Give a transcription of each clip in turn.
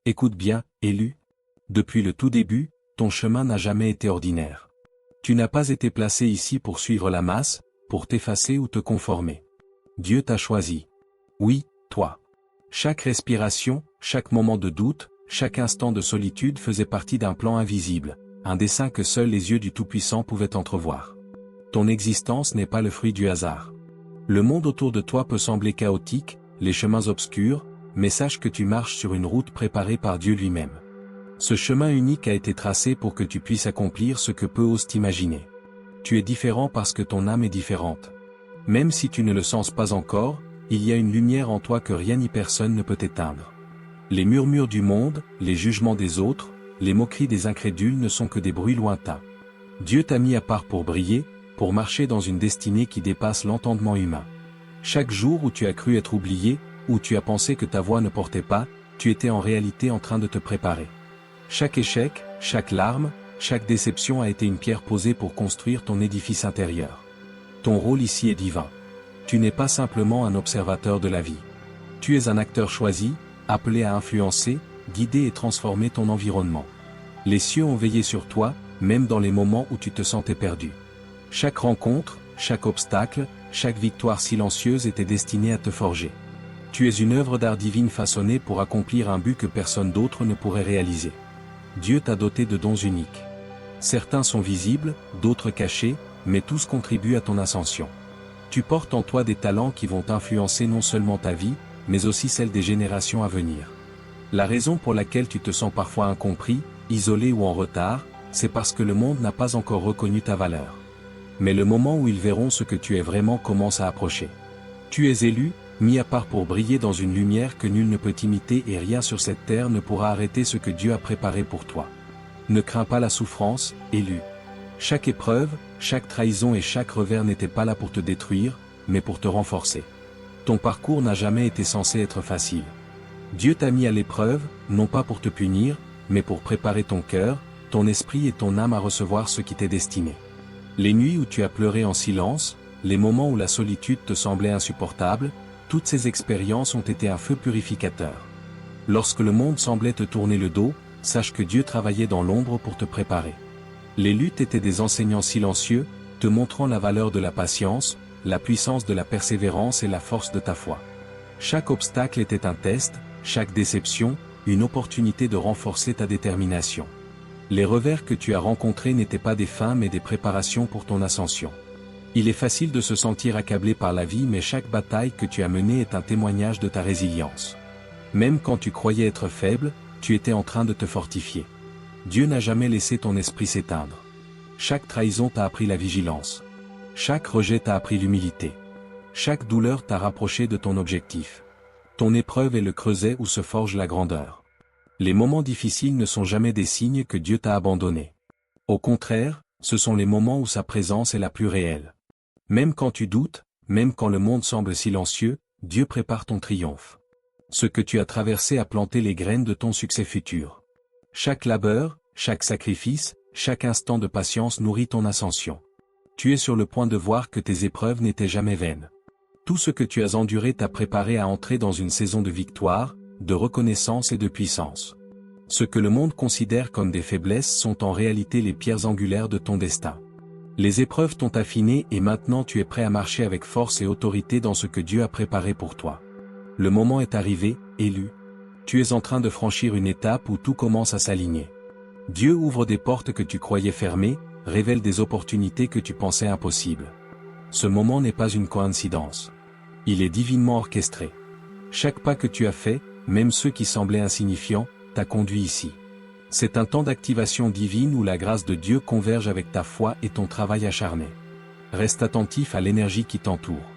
Écoute bien, élu. Depuis le tout début, ton chemin n'a jamais été ordinaire. Tu n'as pas été placé ici pour suivre la masse, pour t'effacer ou te conformer. Dieu t'a choisi. Oui, toi. Chaque respiration, chaque moment de doute, chaque instant de solitude faisait partie d'un plan invisible, un dessein que seuls les yeux du Tout-Puissant pouvaient entrevoir. Ton existence n'est pas le fruit du hasard. Le monde autour de toi peut sembler chaotique, les chemins obscurs, mais sache que tu marches sur une route préparée par Dieu lui-même. Ce chemin unique a été tracé pour que tu puisses accomplir ce que peu osent t'imaginer. Tu es différent parce que ton âme est différente. Même si tu ne le sens pas encore, il y a une lumière en toi que rien ni personne ne peut éteindre. Les murmures du monde, les jugements des autres, les moqueries des incrédules ne sont que des bruits lointains. Dieu t'a mis à part pour briller, pour marcher dans une destinée qui dépasse l'entendement humain. Chaque jour où tu as cru être oublié, où tu as pensé que ta voix ne portait pas, tu étais en réalité en train de te préparer. Chaque échec, chaque larme, chaque déception a été une pierre posée pour construire ton édifice intérieur. Ton rôle ici est divin. Tu n'es pas simplement un observateur de la vie. Tu es un acteur choisi, appelé à influencer, guider et transformer ton environnement. Les cieux ont veillé sur toi, même dans les moments où tu te sentais perdu. Chaque rencontre, chaque obstacle, chaque victoire silencieuse était destinée à te forger. Tu es une œuvre d'art divine façonnée pour accomplir un but que personne d'autre ne pourrait réaliser. Dieu t'a doté de dons uniques. Certains sont visibles, d'autres cachés, mais tous contribuent à ton ascension. Tu portes en toi des talents qui vont influencer non seulement ta vie, mais aussi celle des générations à venir. La raison pour laquelle tu te sens parfois incompris, isolé ou en retard, c'est parce que le monde n'a pas encore reconnu ta valeur. Mais le moment où ils verront ce que tu es vraiment commence à approcher. Tu es élu, mis à part pour briller dans une lumière que nul ne peut imiter et rien sur cette terre ne pourra arrêter ce que Dieu a préparé pour toi. Ne crains pas la souffrance, élu. Chaque épreuve, chaque trahison et chaque revers n'étaient pas là pour te détruire, mais pour te renforcer. Ton parcours n'a jamais été censé être facile. Dieu t'a mis à l'épreuve, non pas pour te punir, mais pour préparer ton cœur, ton esprit et ton âme à recevoir ce qui t'est destiné. Les nuits où tu as pleuré en silence, les moments où la solitude te semblait insupportable, toutes ces expériences ont été un feu purificateur. Lorsque le monde semblait te tourner le dos, sache que Dieu travaillait dans l'ombre pour te préparer. Les luttes étaient des enseignants silencieux, te montrant la valeur de la patience, la puissance de la persévérance et la force de ta foi. Chaque obstacle était un test, chaque déception, une opportunité de renforcer ta détermination. Les revers que tu as rencontrés n'étaient pas des fins mais des préparations pour ton ascension. Il est facile de se sentir accablé par la vie mais chaque bataille que tu as menée est un témoignage de ta résilience. Même quand tu croyais être faible, tu étais en train de te fortifier. Dieu n'a jamais laissé ton esprit s'éteindre. Chaque trahison t'a appris la vigilance. Chaque rejet t'a appris l'humilité. Chaque douleur t'a rapproché de ton objectif. Ton épreuve est le creuset où se forge la grandeur. Les moments difficiles ne sont jamais des signes que Dieu t'a abandonné. Au contraire, ce sont les moments où sa présence est la plus réelle. Même quand tu doutes, même quand le monde semble silencieux, Dieu prépare ton triomphe. Ce que tu as traversé a planté les graines de ton succès futur. Chaque labeur, chaque sacrifice, chaque instant de patience nourrit ton ascension. Tu es sur le point de voir que tes épreuves n'étaient jamais vaines. Tout ce que tu as enduré t'a préparé à entrer dans une saison de victoire, de reconnaissance et de puissance. Ce que le monde considère comme des faiblesses sont en réalité les pierres angulaires de ton destin. Les épreuves t'ont affiné et maintenant tu es prêt à marcher avec force et autorité dans ce que Dieu a préparé pour toi. Le moment est arrivé, élu. Tu es en train de franchir une étape où tout commence à s'aligner. Dieu ouvre des portes que tu croyais fermées, révèle des opportunités que tu pensais impossibles. Ce moment n'est pas une coïncidence. Il est divinement orchestré. Chaque pas que tu as fait, même ceux qui semblaient insignifiants, t'a conduit ici. C'est un temps d'activation divine où la grâce de Dieu converge avec ta foi et ton travail acharné. Reste attentif à l'énergie qui t'entoure.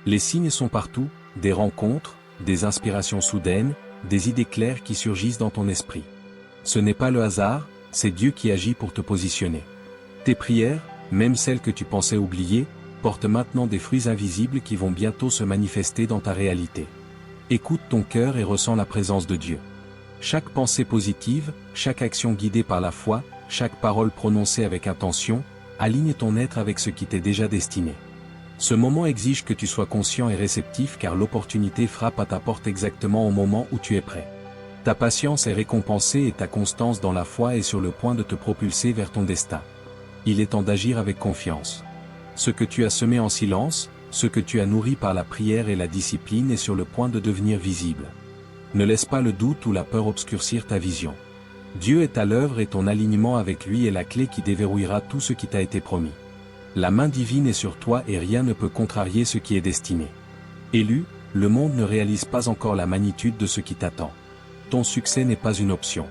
Les signes sont partout, des rencontres, des inspirations soudaines, des idées claires qui surgissent dans ton esprit. Ce n'est pas le hasard, c'est Dieu qui agit pour te positionner. Tes prières, même celles que tu pensais oublier, portent maintenant des fruits invisibles qui vont bientôt se manifester dans ta réalité. Écoute ton cœur et ressens la présence de Dieu. Chaque pensée positive, chaque action guidée par la foi, chaque parole prononcée avec intention, aligne ton être avec ce qui t'est déjà destiné. Ce moment exige que tu sois conscient et réceptif car l'opportunité frappe à ta porte exactement au moment où tu es prêt. Ta patience est récompensée et ta constance dans la foi est sur le point de te propulser vers ton destin. Il est temps d'agir avec confiance. Ce que tu as semé en silence, ce que tu as nourri par la prière et la discipline est sur le point de devenir visible. Ne laisse pas le doute ou la peur obscurcir ta vision. Dieu est à l'œuvre et ton alignement avec lui est la clé qui déverrouillera tout ce qui t'a été promis. La main divine est sur toi et rien ne peut contrarier ce qui est destiné. Élu, le monde ne réalise pas encore la magnitude de ce qui t'attend. Ton succès n'est pas une option.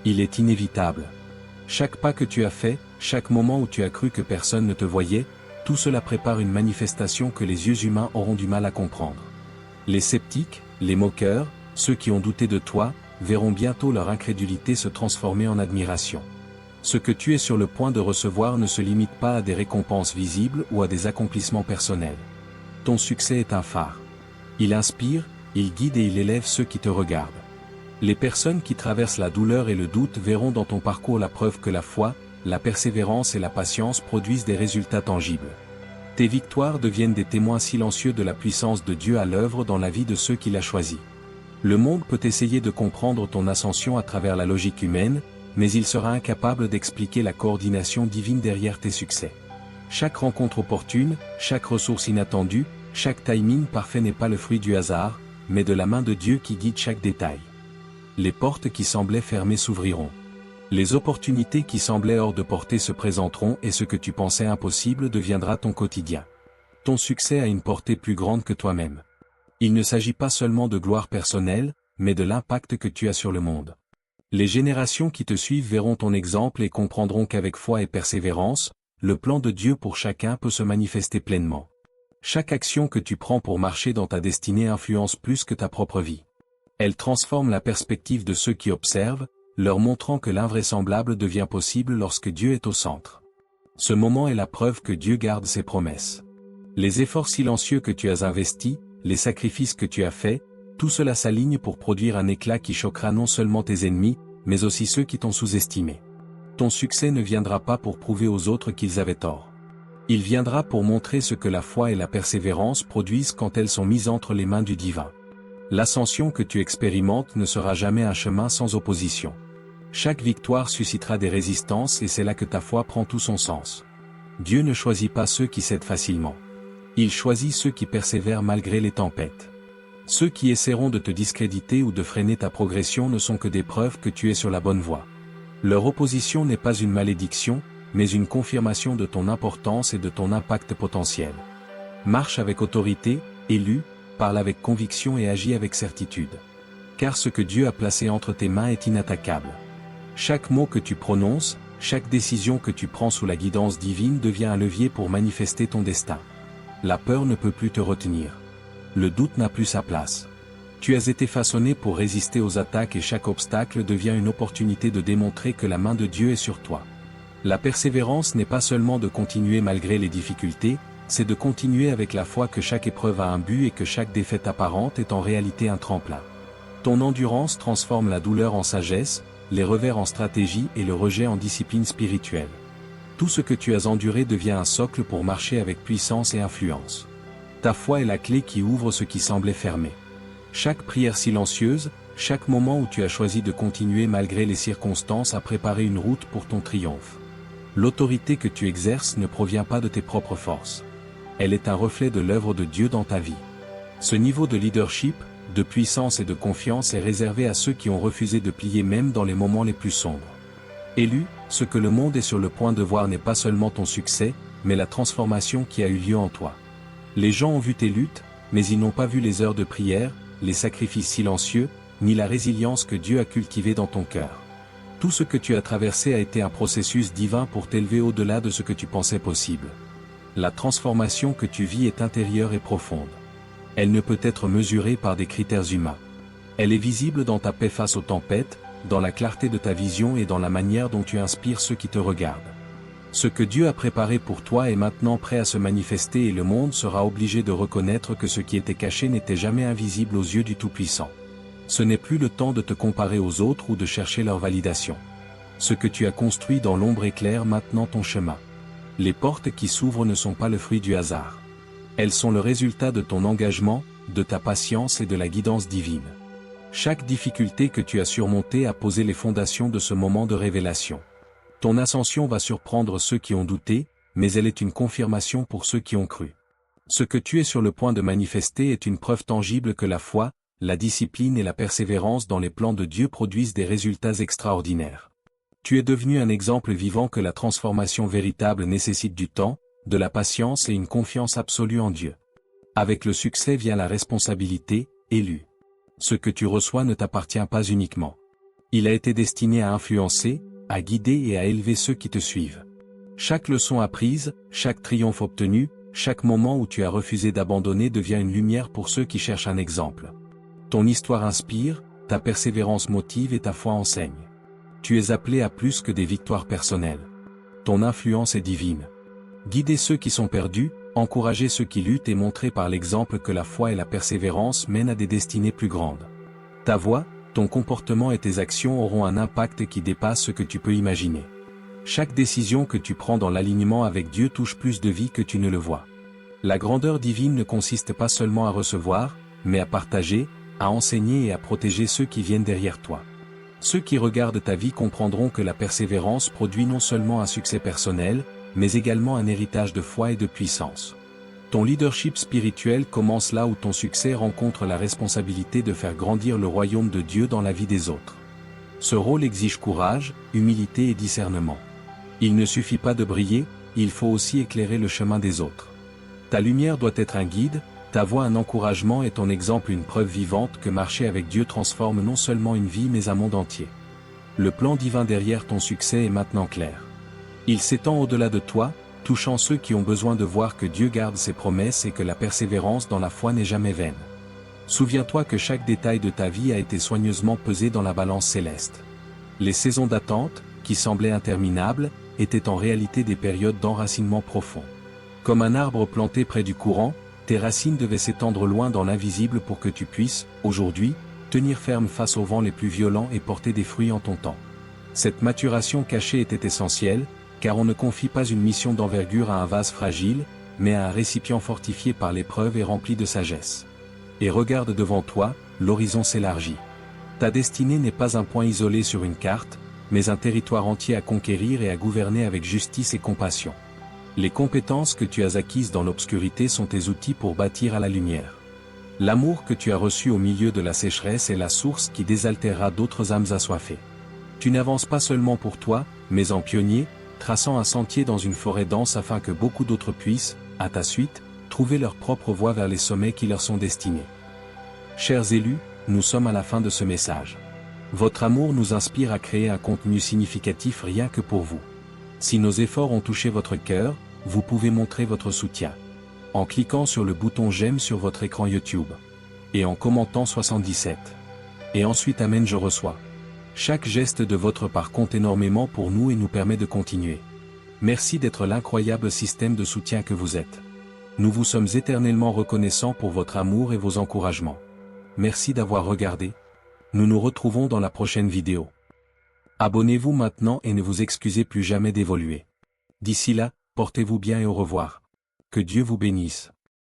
Il est inévitable. Chaque pas que tu as fait, chaque moment où tu as cru que personne ne te voyait, tout cela prépare une manifestation que les yeux humains auront du mal à comprendre. Les sceptiques, les moqueurs, ceux qui ont douté de toi, verront bientôt leur incrédulité se transformer en admiration. Ce que tu es sur le point de recevoir ne se limite pas à des récompenses visibles ou à des accomplissements personnels. Ton succès est un phare. Il inspire, il guide et il élève ceux qui te regardent. Les personnes qui traversent la douleur et le doute verront dans ton parcours la preuve que la foi, la persévérance et la patience produisent des résultats tangibles. Tes victoires deviennent des témoins silencieux de la puissance de Dieu à l'œuvre dans la vie de ceux qu'il a choisis. Le monde peut essayer de comprendre ton ascension à travers la logique humaine, mais il sera incapable d'expliquer la coordination divine derrière tes succès. Chaque rencontre opportune, chaque ressource inattendue, chaque timing parfait n'est pas le fruit du hasard, mais de la main de Dieu qui guide chaque détail. Les portes qui semblaient fermées s'ouvriront. Les opportunités qui semblaient hors de portée se présenteront et ce que tu pensais impossible deviendra ton quotidien. Ton succès a une portée plus grande que toi-même. Il ne s'agit pas seulement de gloire personnelle, mais de l'impact que tu as sur le monde. Les générations qui te suivent verront ton exemple et comprendront qu'avec foi et persévérance, le plan de Dieu pour chacun peut se manifester pleinement. Chaque action que tu prends pour marcher dans ta destinée influence plus que ta propre vie. Elle transforme la perspective de ceux qui observent, leur montrant que l'invraisemblable devient possible lorsque Dieu est au centre. Ce moment est la preuve que Dieu garde ses promesses. Les efforts silencieux que tu as investis, les sacrifices que tu as faits, tout cela s'aligne pour produire un éclat qui choquera non seulement tes ennemis, mais aussi ceux qui t'ont sous-estimé. Ton succès ne viendra pas pour prouver aux autres qu'ils avaient tort. Il viendra pour montrer ce que la foi et la persévérance produisent quand elles sont mises entre les mains du divin. L'ascension que tu expérimentes ne sera jamais un chemin sans opposition. Chaque victoire suscitera des résistances et c'est là que ta foi prend tout son sens. Dieu ne choisit pas ceux qui cèdent facilement. Il choisit ceux qui persévèrent malgré les tempêtes. Ceux qui essaieront de te discréditer ou de freiner ta progression ne sont que des preuves que tu es sur la bonne voie. Leur opposition n'est pas une malédiction, mais une confirmation de ton importance et de ton impact potentiel. Marche avec autorité, élu, parle avec conviction et agis avec certitude. Car ce que Dieu a placé entre tes mains est inattaquable. Chaque mot que tu prononces, chaque décision que tu prends sous la guidance divine devient un levier pour manifester ton destin. La peur ne peut plus te retenir. Le doute n'a plus sa place. Tu as été façonné pour résister aux attaques et chaque obstacle devient une opportunité de démontrer que la main de Dieu est sur toi. La persévérance n'est pas seulement de continuer malgré les difficultés, c'est de continuer avec la foi que chaque épreuve a un but et que chaque défaite apparente est en réalité un tremplin. Ton endurance transforme la douleur en sagesse, les revers en stratégie et le rejet en discipline spirituelle. Tout ce que tu as enduré devient un socle pour marcher avec puissance et influence. Ta foi est la clé qui ouvre ce qui semblait fermé. Chaque prière silencieuse, chaque moment où tu as choisi de continuer malgré les circonstances a préparé une route pour ton triomphe. L'autorité que tu exerces ne provient pas de tes propres forces. Elle est un reflet de l'œuvre de Dieu dans ta vie. Ce niveau de leadership, de puissance et de confiance est réservé à ceux qui ont refusé de plier même dans les moments les plus sombres. Élu, ce que le monde est sur le point de voir n'est pas seulement ton succès, mais la transformation qui a eu lieu en toi. Les gens ont vu tes luttes, mais ils n'ont pas vu les heures de prière, les sacrifices silencieux, ni la résilience que Dieu a cultivée dans ton cœur. Tout ce que tu as traversé a été un processus divin pour t'élever au-delà de ce que tu pensais possible. La transformation que tu vis est intérieure et profonde. Elle ne peut être mesurée par des critères humains. Elle est visible dans ta paix face aux tempêtes, dans la clarté de ta vision et dans la manière dont tu inspires ceux qui te regardent. Ce que Dieu a préparé pour toi est maintenant prêt à se manifester et le monde sera obligé de reconnaître que ce qui était caché n'était jamais invisible aux yeux du Tout-Puissant. Ce n'est plus le temps de te comparer aux autres ou de chercher leur validation. Ce que tu as construit dans l'ombre éclaire maintenant ton chemin. Les portes qui s'ouvrent ne sont pas le fruit du hasard. Elles sont le résultat de ton engagement, de ta patience et de la guidance divine. Chaque difficulté que tu as surmontée a posé les fondations de ce moment de révélation. Ton ascension va surprendre ceux qui ont douté, mais elle est une confirmation pour ceux qui ont cru. Ce que tu es sur le point de manifester est une preuve tangible que la foi, la discipline et la persévérance dans les plans de Dieu produisent des résultats extraordinaires. Tu es devenu un exemple vivant que la transformation véritable nécessite du temps, de la patience et une confiance absolue en Dieu. Avec le succès vient la responsabilité, élu. Ce que tu reçois ne t'appartient pas uniquement. Il a été destiné à influencer, à guider et à élever ceux qui te suivent. Chaque leçon apprise, chaque triomphe obtenu, chaque moment où tu as refusé d'abandonner devient une lumière pour ceux qui cherchent un exemple. Ton histoire inspire, ta persévérance motive et ta foi enseigne. Tu es appelé à plus que des victoires personnelles. Ton influence est divine. Guidez ceux qui sont perdus, encouragez ceux qui luttent et montrez par l'exemple que la foi et la persévérance mènent à des destinées plus grandes. Ta voix, ton comportement et tes actions auront un impact qui dépasse ce que tu peux imaginer. Chaque décision que tu prends dans l'alignement avec Dieu touche plus de vie que tu ne le vois. La grandeur divine ne consiste pas seulement à recevoir, mais à partager, à enseigner et à protéger ceux qui viennent derrière toi. Ceux qui regardent ta vie comprendront que la persévérance produit non seulement un succès personnel, mais également un héritage de foi et de puissance. Ton leadership spirituel commence là où ton succès rencontre la responsabilité de faire grandir le royaume de Dieu dans la vie des autres. Ce rôle exige courage, humilité et discernement. Il ne suffit pas de briller, il faut aussi éclairer le chemin des autres. Ta lumière doit être un guide, ta voix un encouragement et ton exemple une preuve vivante que marcher avec Dieu transforme non seulement une vie mais un monde entier. Le plan divin derrière ton succès est maintenant clair. Il s'étend au-delà de toi, touchant ceux qui ont besoin de voir que Dieu garde ses promesses et que la persévérance dans la foi n'est jamais vaine. Souviens-toi que chaque détail de ta vie a été soigneusement pesé dans la balance céleste. Les saisons d'attente, qui semblaient interminables, étaient en réalité des périodes d'enracinement profond. Comme un arbre planté près du courant, tes racines devaient s'étendre loin dans l'invisible pour que tu puisses, aujourd'hui, tenir ferme face aux vents les plus violents et porter des fruits en ton temps. Cette maturation cachée était essentielle, car on ne confie pas une mission d'envergure à un vase fragile, mais à un récipient fortifié par l'épreuve et rempli de sagesse. Et regarde devant toi, l'horizon s'élargit. Ta destinée n'est pas un point isolé sur une carte, mais un territoire entier à conquérir et à gouverner avec justice et compassion. Les compétences que tu as acquises dans l'obscurité sont tes outils pour bâtir à la lumière. L'amour que tu as reçu au milieu de la sécheresse est la source qui désaltérera d'autres âmes assoiffées. Tu n'avances pas seulement pour toi, mais en pionnier, traçant un sentier dans une forêt dense afin que beaucoup d'autres puissent, à ta suite, trouver leur propre voie vers les sommets qui leur sont destinés. Chers élus, nous sommes à la fin de ce message. Votre amour nous inspire à créer un contenu significatif rien que pour vous. Si nos efforts ont touché votre cœur, vous pouvez montrer votre soutien. En cliquant sur le bouton j'aime sur votre écran YouTube. Et en commentant 77. Et ensuite Amen je reçois. Chaque geste de votre part compte énormément pour nous et nous permet de continuer. Merci d'être l'incroyable système de soutien que vous êtes. Nous vous sommes éternellement reconnaissants pour votre amour et vos encouragements. Merci d'avoir regardé. Nous nous retrouvons dans la prochaine vidéo. Abonnez-vous maintenant et ne vous excusez plus jamais d'évoluer. D'ici là, portez-vous bien et au revoir. Que Dieu vous bénisse.